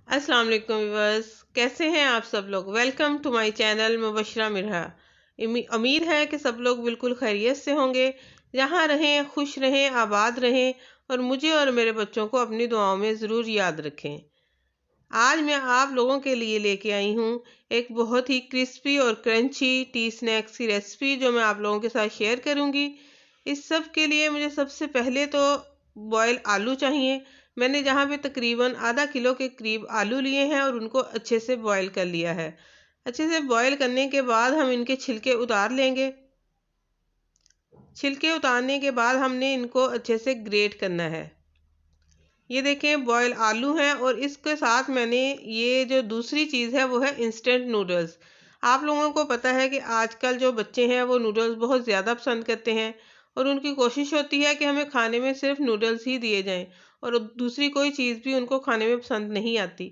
अस्सलाम वालेकुम व्यूअर्स, कैसे हैं आप सब लोग। Welcome to my channel Mubashra Mirha. उम्मीद है कि सब लोग बिल्कुल खैरियत से होंगे, जहां रहें खुश रहें आबाद रहें और मुझे और मेरे बच्चों को अपनी दुआओं में ज़रूर याद रखें। आज मैं आप लोगों के लिए लेके आई हूँ एक बहुत ही क्रिस्पी और क्रंची टी स्नैक्स की रेसिपी, जो मैं आप लोगों के साथ शेयर करूँगी। इस सब के लिए मुझे सबसे पहले तो बॉयल आलू चाहिए। मैंने जहाँ पे तकरीबन आधा किलो के करीब आलू लिए हैं और उनको अच्छे से बॉयल कर लिया है। अच्छे से बॉयल करने के बाद हम इनके छिलके उतार लेंगे। छिलके उतारने के बाद हमने इनको अच्छे से ग्रेट करना है। ये देखें बॉयल आलू हैं और इसके साथ मैंने ये जो दूसरी चीज़ है वो है इंस्टेंट नूडल्स। आप लोगों को पता है कि आजकल जो बच्चे हैं वो नूडल्स बहुत ज़्यादा पसंद करते हैं और उनकी कोशिश होती है कि हमें खाने में सिर्फ नूडल्स ही दिए जाएं और दूसरी कोई चीज़ भी उनको खाने में पसंद नहीं आती।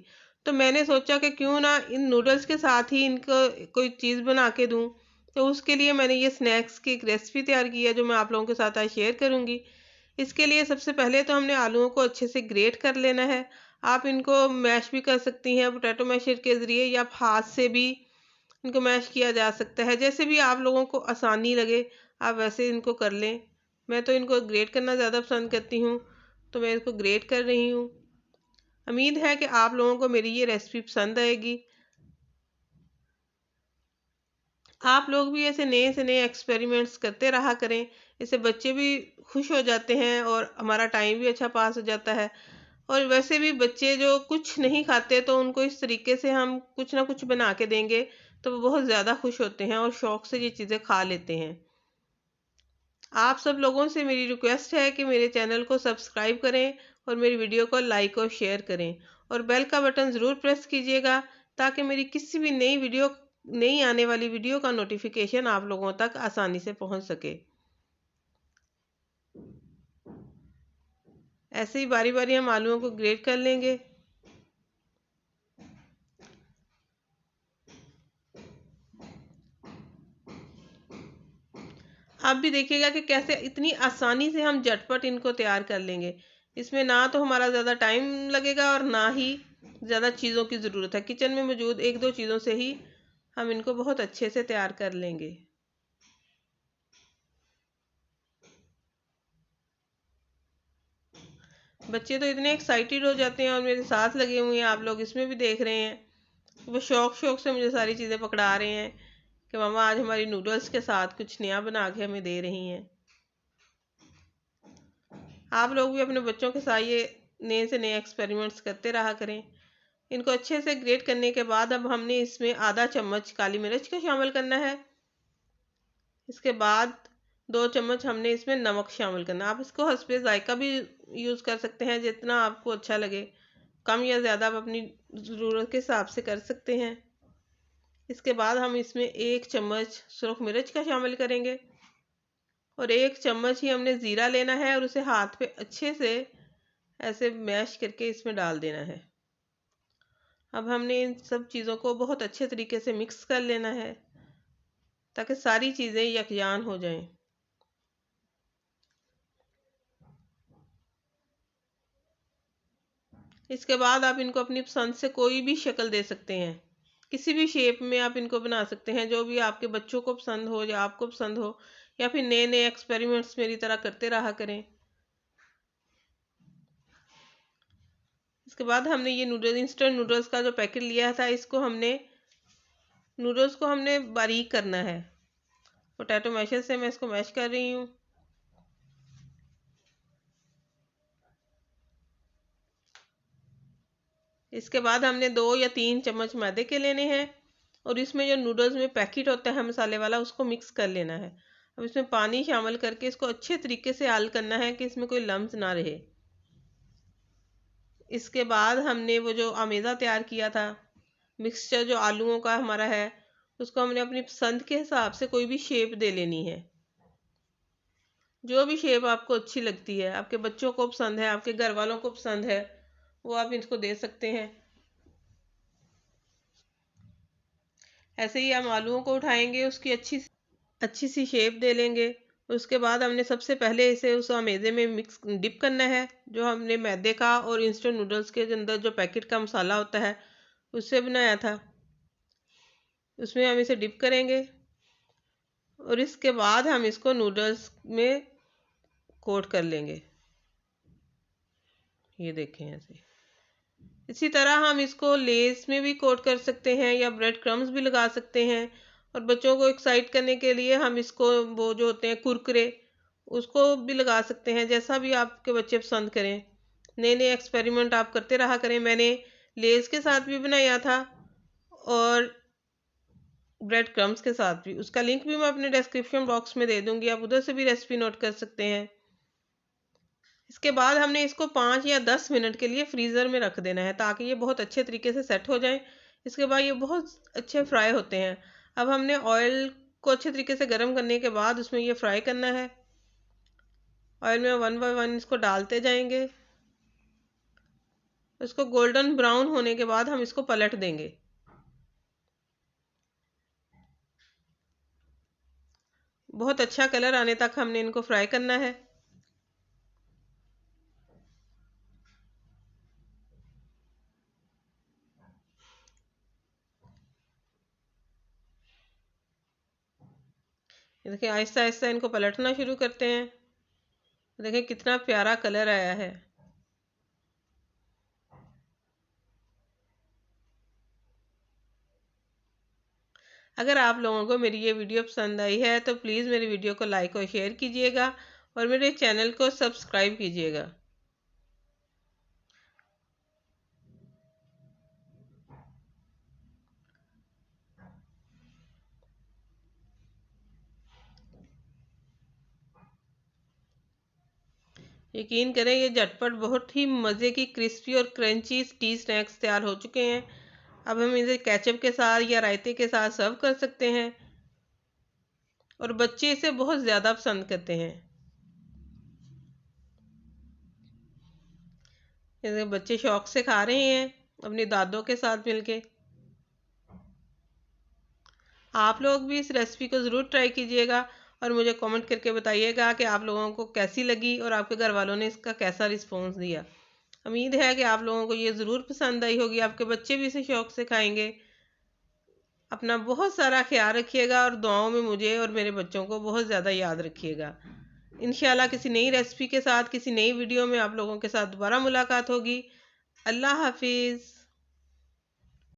तो मैंने सोचा कि क्यों ना इन नूडल्स के साथ ही इनको कोई चीज़ बना के दूँ। तो उसके लिए मैंने ये स्नैक्स की एक रेसिपी तैयार की है, जो मैं आप लोगों के साथ आज शेयर करूँगी। इसके लिए सबसे पहले तो हमने आलूओं को अच्छे से ग्रेट कर लेना है। आप इनको मैश भी कर सकती हैं पोटैटो मैशर के ज़रिए, या हाथ से भी इनको मैश किया जा सकता है। जैसे भी आप लोगों को आसानी लगे आप वैसे इनको कर लें। मैं तो इनको ग्रेट करना ज़्यादा पसंद करती हूँ, तो मैं इसको ग्रेट कर रही हूँ। उम्मीद है कि आप लोगों को मेरी ये रेसिपी पसंद आएगी। आप लोग भी ऐसे नए से नए एक्सपेरिमेंट्स करते रहा करें। इससे बच्चे भी खुश हो जाते हैं और हमारा टाइम भी अच्छा पास हो जाता है। और वैसे भी बच्चे जो कुछ नहीं खाते, तो उनको इस तरीके से हम कुछ ना कुछ बना के देंगे तो वो बहुत ज़्यादा खुश होते हैं और शौक से ये चीज़ें खा लेते हैं। आप सब लोगों से मेरी रिक्वेस्ट है कि मेरे चैनल को सब्सक्राइब करें और मेरी वीडियो को लाइक और शेयर करें और बेल का बटन ज़रूर प्रेस कीजिएगा, ताकि मेरी किसी भी नई आने वाली वीडियो का नोटिफिकेशन आप लोगों तक आसानी से पहुंच सके। ऐसे ही बारी बारी हम आलूओं को ग्रेट कर लेंगे। आप भी देखिएगा कि कैसे इतनी आसानी से हम झटपट इनको तैयार कर लेंगे। इसमें ना तो हमारा ज़्यादा टाइम लगेगा और ना ही ज़्यादा चीज़ों की ज़रूरत है। किचन में मौजूद एक दो चीज़ों से ही हम इनको बहुत अच्छे से तैयार कर लेंगे। बच्चे तो इतने एक्साइटेड हो जाते हैं और मेरे साथ लगे हुए हैं, आप लोग इसमें भी देख रहे हैं। वो शौक शौक से मुझे सारी चीज़ें पकड़ा रहे हैं कि मामा आज हमारी नूडल्स के साथ कुछ नया बना के हमें दे रही हैं। आप लोग भी अपने बच्चों के साथ ये नए से नए एक्सपेरिमेंट्स करते रहा करें। इनको अच्छे से ग्रेट करने के बाद अब हमने इसमें आधा चम्मच काली मिर्च का शामिल करना है। इसके बाद 2 चम्मच हमने इसमें नमक शामिल करना। आप इसको हस्बे जायका भी यूज़ कर सकते हैं, जितना आपको अच्छा लगे। कम या ज़्यादा आप अपनी ज़रूरत के हिसाब से कर सकते हैं। इसके बाद हम इसमें 1 चम्मच सुरख मिर्च का शामिल करेंगे और 1 चम्मच ही हमने ज़ीरा लेना है और उसे हाथ पे अच्छे से ऐसे मैश करके इसमें डाल देना है। अब हमने इन सब चीज़ों को बहुत अच्छे तरीके से मिक्स कर लेना है, ताकि सारी चीज़ें यकजान हो जाएं। इसके बाद आप इनको अपनी पसंद से कोई भी शक्ल दे सकते हैं। किसी भी शेप में आप इनको बना सकते हैं, जो भी आपके बच्चों को पसंद हो या आपको पसंद हो, या फिर नए नए एक्सपेरिमेंट्स मेरी तरह करते रहा करें। इसके बाद हमने ये नूडल इंस्टेंट नूडल्स का जो पैकेट लिया था, इसको हमने नूडल्स को हमने बारीक करना है। पोटैटो मैशर से मैं इसको मैश कर रही हूँ। इसके बाद हमने 2 या 3 चम्मच मैदे के लेने हैं और इसमें जो नूडल्स में पैकेट होता है मसाले वाला, उसको मिक्स कर लेना है। अब इसमें पानी शामिल करके इसको अच्छे तरीके से हल करना है कि इसमें कोई लम्स ना रहे। इसके बाद हमने वो जो आमेज़ा तैयार किया था, मिक्सचर जो आलूओं का हमारा है, उसको हमने अपनी पसंद के हिसाब से कोई भी शेप दे लेनी है। जो भी शेप आपको अच्छी लगती है, आपके बच्चों को पसंद है, आपके घर वालों को पसंद है, वो आप इसको दे सकते हैं। ऐसे ही हम आलूओं को उठाएंगे, उसकी अच्छी अच्छी सी शेप दे लेंगे उसके बाद हमने सबसे पहले इसे उस मैदे में मिक्स डिप करना है, जो हमने मैदे का और इंस्टेंट नूडल्स के अंदर जो पैकेट का मसाला होता है उससे बनाया था, उसमें हम इसे डिप करेंगे और इसके बाद हम इसको नूडल्स में कोट कर लेंगे। ये देखें ऐसे। इसी तरह हम इसको लेस में भी कोट कर सकते हैं या ब्रेड क्रम्स भी लगा सकते हैं। और बच्चों को एक्साइट करने के लिए हम इसको वो जो होते हैं कुरकुरे, उसको भी लगा सकते हैं, जैसा भी आपके बच्चे पसंद करें। नए नए एक्सपेरिमेंट आप करते रहा करें। मैंने लेस के साथ भी बनाया था और ब्रेड क्रम्स के साथ भी। उसका लिंक भी मैं अपने डिस्क्रिप्शन बॉक्स में दे दूंगी, आप उधर से भी रेसिपी नोट कर सकते हैं। इसके बाद हमने इसको 5 या 10 मिनट के लिए फ्रीज़र में रख देना है, ताकि ये बहुत अच्छे तरीके से सेट हो जाएं। इसके बाद ये बहुत अच्छे फ्राई होते हैं। अब हमने ऑयल को अच्छे तरीके से गर्म करने के बाद उसमें ये फ्राई करना है। ऑयल में 1 बाय 1 इसको डालते जाएंगे। इसको गोल्डन ब्राउन होने के बाद हम इसको पलट देंगे। बहुत अच्छा कलर आने तक हमने इनको फ्राई करना है। देखिए आहिस्ता आहिस्ता इनको पलटना शुरू करते हैं। देखिए कितना प्यारा कलर आया है। अगर आप लोगों को मेरी ये वीडियो पसंद आई है तो प्लीज़ मेरी वीडियो को लाइक और शेयर कीजिएगा और मेरे चैनल को सब्सक्राइब कीजिएगा। यकीन करें ये झटपट बहुत ही मज़े की क्रिस्पी और क्रंची टी स्नैक्स तैयार हो चुके हैं। अब हम इसे केचप के साथ या रायते के साथ सर्व कर सकते हैं और बच्चे इसे बहुत ज़्यादा पसंद करते हैं। जैसे बच्चे शौक से खा रहे हैं अपनी दादों के साथ मिलके। आप लोग भी इस रेसिपी को ज़रूर ट्राई कीजिएगा और मुझे कमेंट करके बताइएगा कि आप लोगों को कैसी लगी और आपके घर वालों ने इसका कैसा रिस्पॉन्स दिया। उम्मीद है कि आप लोगों को ये ज़रूर पसंद आई होगी, आपके बच्चे भी इसे शौक से खाएंगे। अपना बहुत सारा ख्याल रखिएगा और दुआओं में मुझे और मेरे बच्चों को बहुत ज़्यादा याद रखिएगा। इंशाल्लाह किसी नई रेसिपी के साथ किसी नई वीडियो में आप लोगों के साथ दोबारा मुलाकात होगी। अल्लाह हाफिज़।